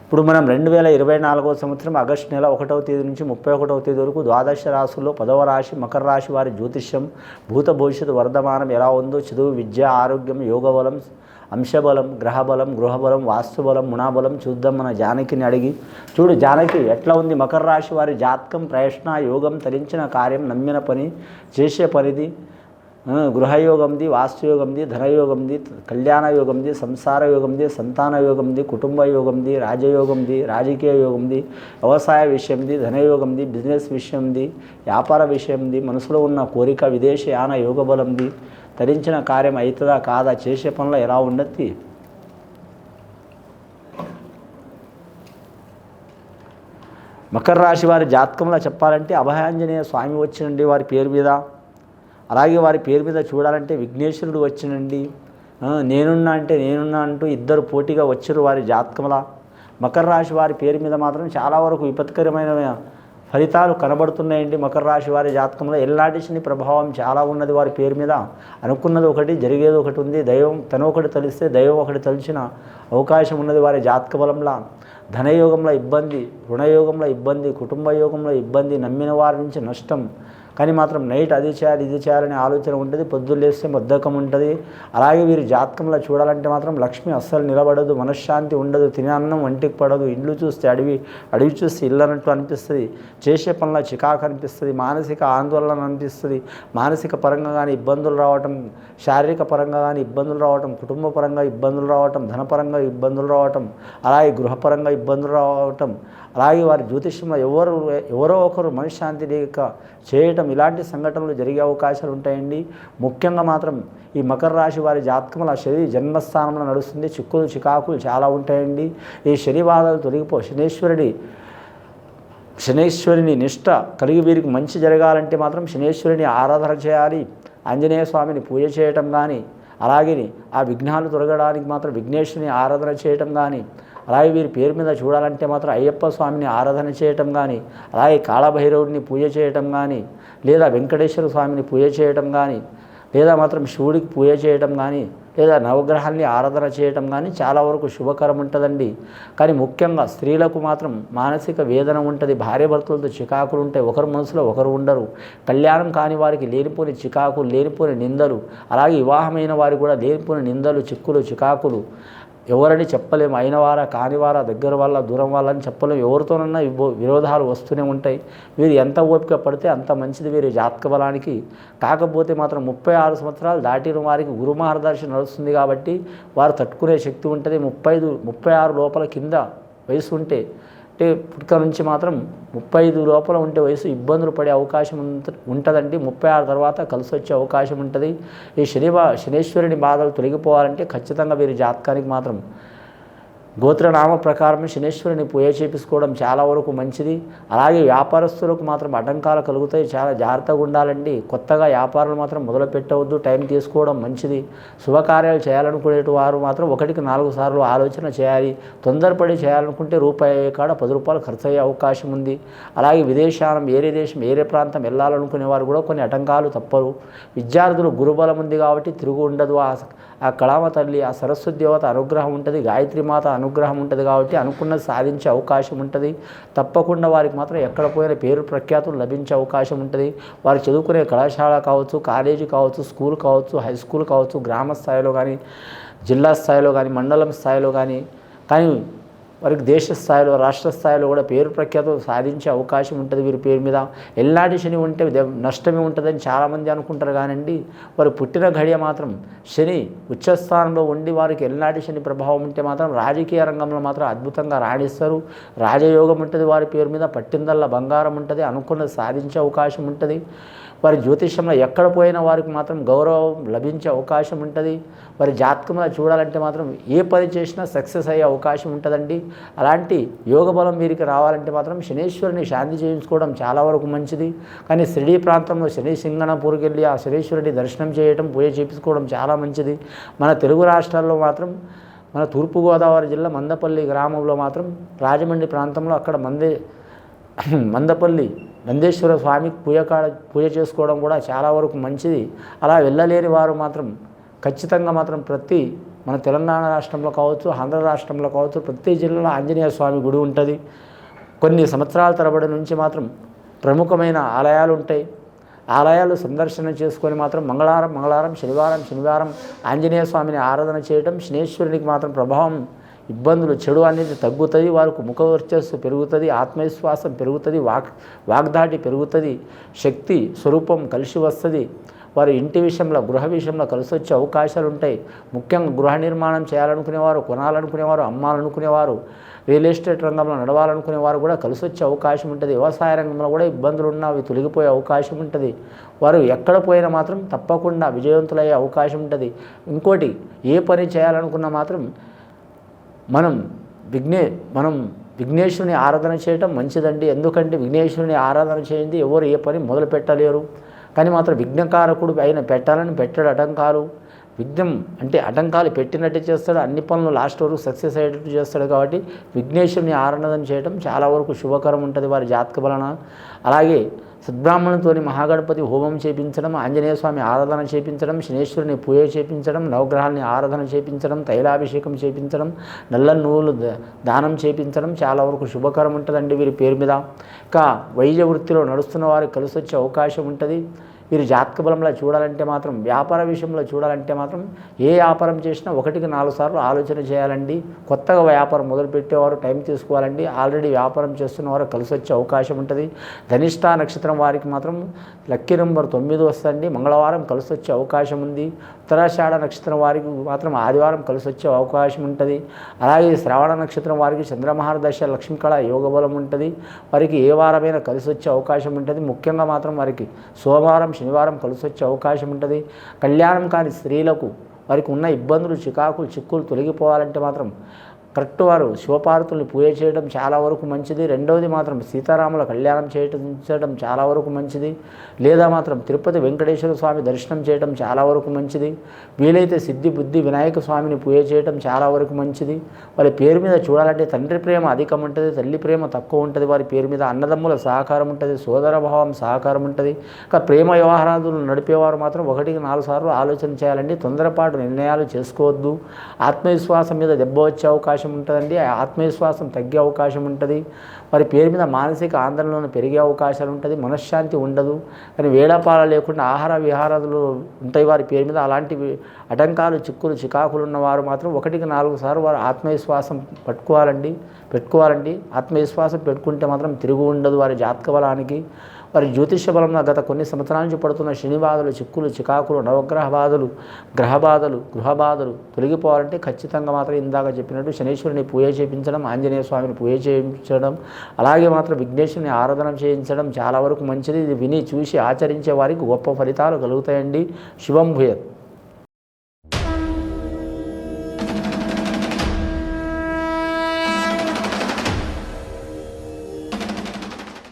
ఇప్పుడు మనం 2024వ సంవత్సరం ఆగస్టు నెల 1వ తేదీ నుంచి 31వ తేదీ వరకు ద్వాదశ రాశుల్లో 10వ రాశి మకర రాశి వారి జ్యోతిష్యం భూత భవిష్యత్తు వర్ధమానం ఎలా ఉందో, చదువు, విద్య, ఆరోగ్యం, యోగబలం, అంశబలం, గ్రహబలం, గృహబలం, వాస్తుబలం, మునాబలం చూద్దాం. మన జానకిని అడిగి చూడు, జానకి ఎట్లా ఉంది? మకర రాశి వారి జాతకం ప్రయత్న యోగం, తరించిన కార్యం, నమ్మిన పని, చేసే పనిది, గృహయోగంది, వాస్తుయోగంది, ధనయోగంది, కళ్యాణ యోగంది, సంసార యోగంది, సంతాన యోగంది, కుటుంబ యోగంది, రాజయోగంది, రాజకీయ యోగంది, వ్యవసాయ విషయంది, ధనయోగంది, బిజినెస్ విషయంది, వ్యాపార విషయంది, మనసులో ఉన్న కోరిక, విదేశయాన యోగబలంది, తరించిన కార్యం అవుతుందా కాదా, చేసే పనులు ఎలా ఉండద్ది? మకర రాశి వారి జాతకంలో చెప్పాలంటే అభయాంజనేయ స్వామి వచ్చినండి వారి పేరు మీద. అలాగే వారి పేరు మీద చూడాలంటే విఘ్నేశ్వరుడు వచ్చినండి. నేనున్నా అంటే నేనున్నా అంటూ ఇద్దరు పోటీగా వచ్చారు వారి జాతకంలా. మకర రాశి వారి పేరు మీద మాత్రం చాలా వరకు విపత్కరమైన ఫలితాలు కనబడుతున్నాయండి. మకర రాశి వారి జాతకంలో ఎల్లాంటి శని ప్రభావం చాలా ఉన్నది వారి పేరు మీద. అనుకున్నది ఒకటి, జరిగేది ఒకటి ఉంది. దైవం తను ఒకటి తలిస్తే దైవం ఒకటి తలిచిన అవకాశం ఉన్నది వారి జాతక బలంలా. ధనయోగంలో ఇబ్బంది, రుణయోగంలో ఇబ్బంది, కుటుంబ యోగంలో ఇబ్బంది, నమ్మిన వారి నుంచి నష్టం. కానీ మాత్రం నైట్ అది చేయాలి ఇది చేయాలనే ఆలోచన ఉంటుంది, పొద్దున్న లేస్తే బద్ధకం ఉంటుంది. అలాగే వీరి జాతకంలో చూడాలంటే మాత్రం లక్ష్మి అస్సలు నిలబడదు, మనశ్శాంతి ఉండదు, తినే అన్నం వంటికి పడదు, ఇల్లు చూస్తే అడవి చూస్తే ఇల్లు అన్నట్టు అనిపిస్తుంది, చేసే పనుల చికాకు అనిపిస్తుంది, మానసిక ఆందోళన అనిపిస్తుంది. మానసిక పరంగా కానీ ఇబ్బందులు రావటం, శారీరక పరంగా కానీ ఇబ్బందులు రావటం, కుటుంబ పరంగా ఇబ్బందులు రావటం, ధనపరంగా ఇబ్బందులు రావటం, అలాగే గృహపరంగా ఇబ్బందులు రావటం, అలాగే వారి జ్యోతిష్యంలో ఎవరో ఒకరు మనశ్శాంతి లేక చేయటం, ఇలాంటి సంఘటనలు జరిగే అవకాశాలు ఉంటాయండి. ముఖ్యంగా మాత్రం ఈ మకర రాశి వారి జాతకంలో శని జన్మస్థానంలో నడుస్తుంది. చిక్కులు చికాకులు చాలా ఉంటాయండి. ఈ శని బాధలు తొలగిపో శనేశ్వరిని నిష్ట కలిగి వీరికి మంచి జరగాలంటే మాత్రం శనేశ్వరిని ఆరాధన చేయాలి. ఆంజనేయ స్వామిని పూజ చేయటం కానీ, అలాగే ఆ విఘ్నాలు తొలగడానికి మాత్రం విఘ్నేశ్వరిని ఆరాధన చేయటం కానీ, అలాగే వీరి పేరు మీద చూడాలంటే మాత్రం అయ్యప్ప స్వామిని ఆరాధన చేయటం కానీ, అలాగే కాళభైరవుడిని పూజ చేయటం కానీ, లేదా వెంకటేశ్వర స్వామిని పూజ చేయటం కానీ, లేదా మాత్రం శివుడికి పూజ చేయటం కానీ, లేదా నవగ్రహాల్ని ఆరాధన చేయటం కానీ చాలా వరకు శుభకరం ఉంటుందండి. కానీ ముఖ్యంగా స్త్రీలకు మాత్రం మానసిక వేదన ఉంటుంది, భార్యాభర్తలతో చికాకులు ఉంటాయి, ఒకరి మనసులో ఒకరు ఉండరు. కళ్యాణం కాని వారికి లేనిపోని చికాకులు, లేనిపోని నిందలు, అలాగే వివాహమైన వారికి కూడా లేనిపోని నిందలు, చిక్కులు, చికాకులు. ఎవరని చెప్పలేము, అయినవారా కానివారా, దగ్గర వాళ్ళ దూరం వాళ్ళని చెప్పలేము. ఎవరితోనన్నా విరోధాలు వస్తూనే ఉంటాయి. వీరు ఎంత ఓపిక పడితే అంత మంచిది వీరి జాతక బలానికి. కాకపోతే మాత్రం 36 సంవత్సరాలు దాటిన వారికి గురు మార్గదర్శనం నడుస్తుంది కాబట్టి వారు తట్టుకునే శక్తి ఉంటుంది. 36 లోపల కింద వయసు ఉంటే, అంటే పుట్టుక నుంచి మాత్రం 35 లోపల ఉంటే వయసు ఇబ్బందులు పడే అవకాశం ఉంటుందండి. 36 తర్వాత కలిసి వచ్చే అవకాశం ఉంటుంది. ఈ శనేశ్వరుని బాధలు తొలగిపోవాలంటే ఖచ్చితంగా వీరి జాతకానికి మాత్రం గోత్రనామ ప్రకారం శనేశ్వరుని పూజ చేపించుకోవడం చాలా వరకు మంచిది. అలాగే వ్యాపారస్తులకు మాత్రం ఆటంకాలు కలుగుతాయి, చాలా జాగ్రత్తగా ఉండాలండి. కొత్తగా వ్యాపారాలు మాత్రం మొదలు పెట్టవద్దు, టైం తీసుకోవడం మంచిది. శుభకార్యాలు చేయాలనుకునే వారు మాత్రం 1కి 4 సార్లు ఆలోచన చేయాలి. తొందరపడి చేయాలనుకుంటే రూపాయి కాడ 10 రూపాయలు ఖర్చు అయ్యే అవకాశం ఉంది. అలాగే విదేశానం, వేరే దేశం, వేరే ప్రాంతం వెళ్ళాలనుకునే వారు కూడా కొన్ని ఆటంకాలు తప్పరు. విద్యార్థులు గురుబలం ఉంది కాబట్టి తిరుగు ఉండదు. ఆ కళామ తల్లి, ఆ సరస్వతి దేవత అనుగ్రహం ఉంటుంది, గాయత్రి మాత అనుగ్రహం ఉంటుంది కాబట్టి అనుకున్నది సాధించే అవకాశం ఉంటుంది. తప్పకుండా వారికి మాత్రం ఎక్కడ పోయిన పేరు ప్రఖ్యాతులు లభించే అవకాశం ఉంటుంది. వారు చదువుకునే కళాశాల కావచ్చు, కాలేజీ కావచ్చు, స్కూల్ కావచ్చు, హై స్కూల్ కావచ్చు, గ్రామ స్థాయిలో కానీ, జిల్లా స్థాయిలో కానీ, మండలం స్థాయిలో కానీ వారికి దేశ స్థాయిలో, రాష్ట్ర స్థాయిలో కూడా పేరు ప్రఖ్యాతులు సాధించే అవకాశం ఉంటుంది వీరి పేరు మీద. ఎల్లాంటి శని ఉంటే నష్టమే ఉంటుందని చాలామంది అనుకుంటారు కానండి, వారు పుట్టిన ఘడియ మాత్రం శని ఉచ్చస్థానంలో ఉండి వారికి ఎల్లాంటి శని ప్రభావం ఉంటే మాత్రం రాజకీయ రంగంలో మాత్రం అద్భుతంగా రాణిస్తారు. రాజయోగం ఉంటుంది వారి పేరు మీద, పట్టిందల్లా బంగారం ఉంటుంది, అనుకున్నది సాధించే అవకాశం ఉంటుంది. వారి జ్యోతిష్యంలో ఎక్కడ పోయినా వారికి మాత్రం గౌరవం లభించే అవకాశం ఉంటుంది. వారి జాతకంలో చూడాలంటే మాత్రం ఏ పని చేసినా సక్సెస్ అయ్యే అవకాశం ఉంటుందండి. అలాంటి యోగ బలం వీరికి రావాలంటే మాత్రం శనేశ్వరుని శాంతి చేయించుకోవడం చాలా వరకు మంచిది. కానీ షిరిడీ ప్రాంతంలో శని సింగణపూర్కి వెళ్ళి ఆ శనేశ్వరుడి దర్శనం చేయడం, పూజ చేయించుకోవడం చాలా మంచిది. మన తెలుగు రాష్ట్రాల్లో మాత్రం మన తూర్పుగోదావరి జిల్లా మందపల్లి గ్రామంలో మాత్రం, రాజమండ్రి ప్రాంతంలో అక్కడ మందపల్లి నందేశ్వర స్వామికి పూజ చేసుకోవడం కూడా చాలా వరకు మంచిది. అలా వెళ్ళలేని వారు మాత్రం ఖచ్చితంగా మాత్రం ప్రతి మన తెలంగాణ రాష్ట్రంలో కావచ్చు, ఆంధ్ర రాష్ట్రంలో కావచ్చు, ప్రతి జిల్లాలో ఆంజనేయ స్వామి గుడి ఉంటుంది. కొన్ని సంవత్సరాల తరబడి నుంచి మాత్రం ప్రముఖమైన ఆలయాలు ఉంటాయి. ఆలయాలు సందర్శన చేసుకొని మాత్రం మంగళవారం శనివారం ఆంజనేయ స్వామిని ఆరాధన చేయడం, శనేశ్వరునికి మాత్రం ప్రభావం, ఇబ్బందులు, చెడు అనేది తగ్గుతుంది. వారికి ముఖ వర్చస్సు పెరుగుతుంది, ఆత్మవిశ్వాసం పెరుగుతుంది, వాగ్దాటి పెరుగుతుంది, శక్తి స్వరూపం కలిసి వస్తుంది. వారి ఇంటి విషయంలో, గృహ విషయంలో కలిసి వచ్చే అవకాశాలు ఉంటాయి. ముఖ్యంగా గృహ నిర్మాణం చేయాలనుకునేవారు, కొనాలనుకునేవారు, అమ్మాలనుకునేవారు, రియల్ ఎస్టేట్ రంగంలో నడవాలనుకునేవారు కూడా కలిసి వచ్చే అవకాశం ఉంటుంది. వ్యవసాయ రంగంలో కూడా ఇబ్బందులు ఉన్నా అవి తొలగిపోయే అవకాశం ఉంటుంది. వారు ఎక్కడ పోయినా మాత్రం తప్పకుండా విజయవంతులయ్యే అవకాశం ఉంటుంది. ఇంకోటి, ఏ పని చేయాలనుకున్నా మాత్రం మనం విఘ్నేశ్వరుని ఆరాధన చేయటం మంచిదండి. ఎందుకంటే విఘ్నేశ్వరుని ఆరాధన చేయండి ఎవరు ఏ పని మొదలు పెట్టలేరు. కానీ మాత్రం విఘ్నకారకుడు ఆయన పెట్టాడు ఆటంకాలు. విఘ్నం అంటే ఆటంకాలు పెట్టినట్టు చేస్తాడు, అన్ని పనులు లాస్ట్ వరకు సక్సెస్ అయ్యేటట్టు చేస్తాడు. కాబట్టి విఘ్నేశ్వరుని ఆరాధన చేయడం చాలా వరకు శుభకరం ఉంటుంది వారి జాతక బలన. అలాగే సద్బ్రాహ్మణులతో మహాగణపతి హోమం చేపించడం, ఆంజనేయ స్వామి ఆరాధన చేపించడం, శనేశ్వరుని పూజ చేపించడం, నవగ్రహాలని ఆరాధన చేపించడం, తైలాభిషేకం చేపించడం, నల్ల నువ్వులు దానం చేపించడం చాలా వరకు శుభకరం ఉంటుందండి వీరి పేరు మీద. ఇంకా వైద్య వృత్తిలో నడుస్తున్న వారికి కలిసి వచ్చే అవకాశం ఉంటుంది. వీరు జాతక బలంలో చూడాలంటే మాత్రం, వ్యాపార విషయంలో చూడాలంటే మాత్రం ఏ వ్యాపారం చేసినా 1కి 4 సార్లు ఆలోచన చేయాలండి. కొత్తగా వ్యాపారం మొదలుపెట్టేవారు టైం తీసుకోవాలండి. ఆల్రెడీ వ్యాపారం చేస్తున్న వారు కలిసి వచ్చే అవకాశం ఉంటుంది. ధనిష్ఠా నక్షత్రం వారికి మాత్రం లక్కీ నెంబర్ 9 వస్తుంది. మంగళవారం కలిసి వచ్చే అవకాశం ఉంది. ఉత్తరాషాఢ నక్షత్రం వారికి మాత్రం ఆదివారం కలిసి వచ్చే అవకాశం ఉంటుంది. అలాగే శ్రావణ నక్షత్రం వారికి చంద్రమహారదశ లక్ష్మీకళ యోగ బలం ఉంటుంది. వారికి ఏ వారమైనా కలిసి వచ్చే అవకాశం ఉంటుంది. ముఖ్యంగా మాత్రం వారికి సోమవారం శనివారం కలిసి వచ్చే అవకాశం ఉంటుంది. కళ్యాణం కాని స్త్రీలకు వారికి ఉన్న ఇబ్బందులు, చిక్కులు తొలగిపోవాలంటే మాత్రం కరెక్ట్ వారు శివపార్వతుల్ని పూజ చేయడం చాలా వరకు మంచిది. రెండవది మాత్రం సీతారాముల కళ్యాణం చేయడం చాలా వరకు మంచిది. లేదా మాత్రం తిరుపతి వెంకటేశ్వర స్వామి దర్శనం చేయడం చాలా వరకు మంచిది. వీలైతే సిద్ధి బుద్ధి వినాయక స్వామిని పూజ చేయడం చాలా వరకు మంచిది. వారి పేరు మీద చూడాలంటే తండ్రి ప్రేమ అధికం ఉంటుంది, తల్లి ప్రేమ తక్కువ ఉంటుంది. వారి పేరు మీద అన్నదమ్ముల సహకారం ఉంటుంది, సోదర భావం సహకారం ఉంటుంది. ఇంకా ప్రేమ వ్యవహారాలు నడిపేవారు మాత్రం 1కి 4 సార్లు ఆలోచన చేయాలండి. తొందరపాటు నిర్ణయాలు చేసుకోవద్దు. ఆత్మవిశ్వాసం మీద దెబ్బ వచ్చే అవకాశం ఉంటుందండి. ఆత్మవిశ్వాసం తగ్గే అవకాశం ఉంటుంది. వారి పేరు మీద మానసిక ఆందోళన పెరిగే అవకాశాలు ఉంటుంది. మనశ్శాంతి ఉండదు. కానీ వేళపాల లేకుండా ఆహార విహారాలు ఉంటాయి వారి పేరు మీద. అలాంటి ఆటంకాలు, చికాకులు ఉన్నవారు మాత్రం 1కి 4 సార్లు వారు ఆత్మవిశ్వాసం పెట్టుకోవాలండి. ఆత్మవిశ్వాసం పెట్టుకుంటే మాత్రం తిరుగు ఉండదు వారి జాతక బలానికి. వారి జ్యోతిష్య బలంలో గత కొన్ని సంవత్సరాల నుంచి పడుతున్న శని బాధలు, చికాకులు, నవగ్రహ బాధలు, గ్రహ బాధలు, గృహ బాధలు తొలగిపోవాలంటే ఖచ్చితంగా మాత్రం ఇందాక చెప్పినట్టు శనేశ్వరుని పూజ చేయించడం, ఆంజనేయ స్వామిని పూజ చేయించడం, అలాగే మాత్రం విఘ్నేశ్వరుని ఆరాధన చేయించడం చాలా వరకు మంచిది. ఇది విని చూసి ఆచరించే వారికి గొప్ప ఫలితాలు కలుగుతాయండి. శుభం భూయత్.